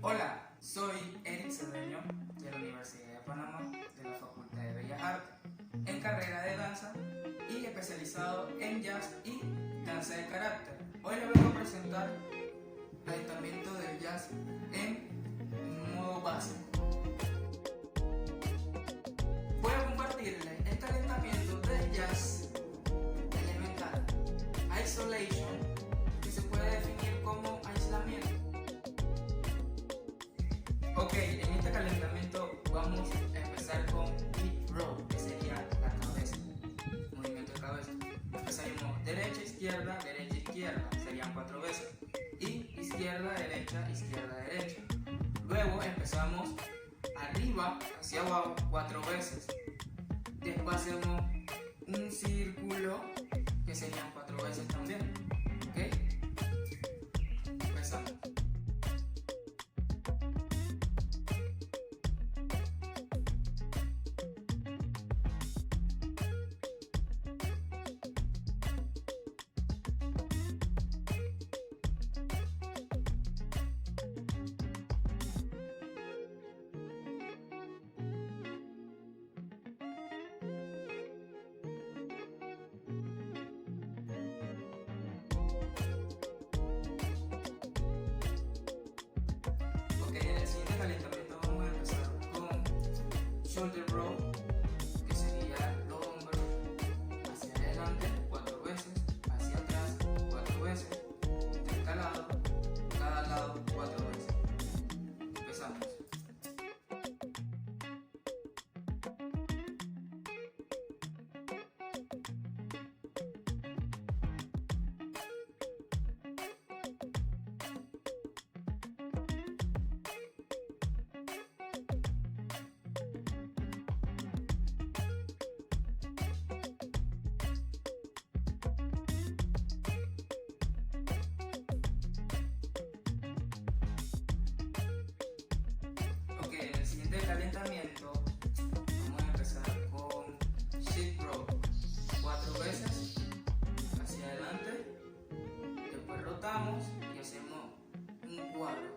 Hola, soy Eric Cedeño de la Universidad de Panamá, de la Facultad de Bellas Artes, en carrera de danza y especializado en jazz y danza de carácter. Hoy les vengo a presentar Calentamiento del jazz en modo básico. Voy a compartirles el calentamiento del jazz elemental, Islation, que se puede definir como aislamiento. Ok, en este calentamiento vamos a empezar con hip roll, que sería la cabeza, movimiento de cabeza. Empezaremos derecha, izquierda, serían 4 veces. Y izquierda, derecha, derecha. Luego empezamos arriba hacia abajo 4 veces. Después hacemos un círculo, que serían 4 veces también. ¿Ok? Empezamos. En el siguiente calentamiento vamos a empezar con shoulder roll, que sería los hombros hacia adelante 4 veces, hacia atrás 4 veces, intercalado, cada lado 4 veces. Empezamos. En el siguiente calentamiento vamos a empezar con shift roll 4 veces hacia adelante, después rotamos y hacemos un cuadro.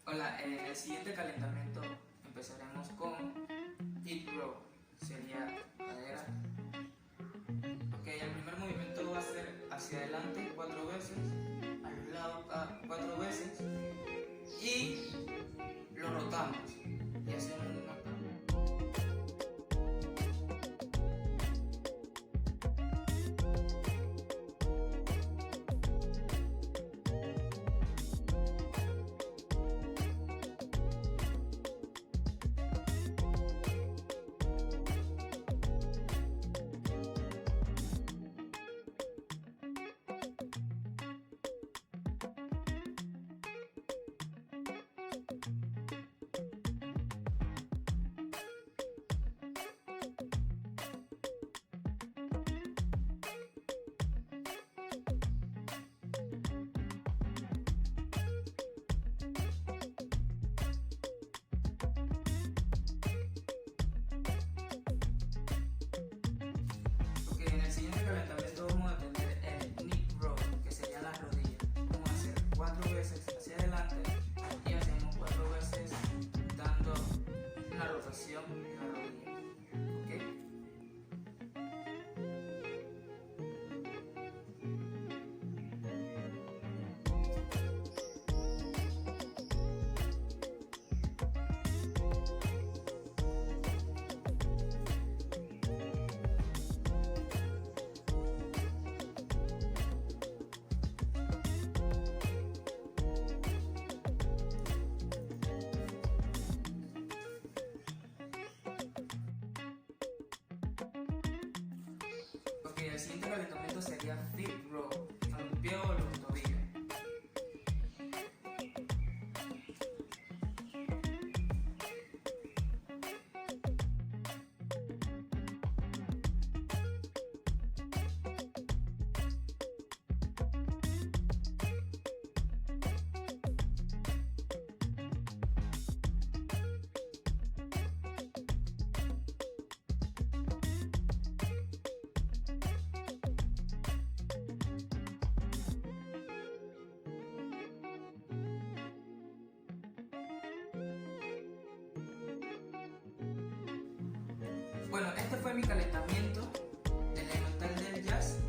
Hola, en el siguiente calentamiento empezaremos con hip roll, sería cadera. Ok, el primer movimiento va a ser hacia adelante 4 veces, al lado 4 veces y lo rotamos y hacemos una cambio. El siguiente calentamiento sería feet roll, con los pies o los tobillos. Bueno, este fue mi calentamiento elemental del jazz.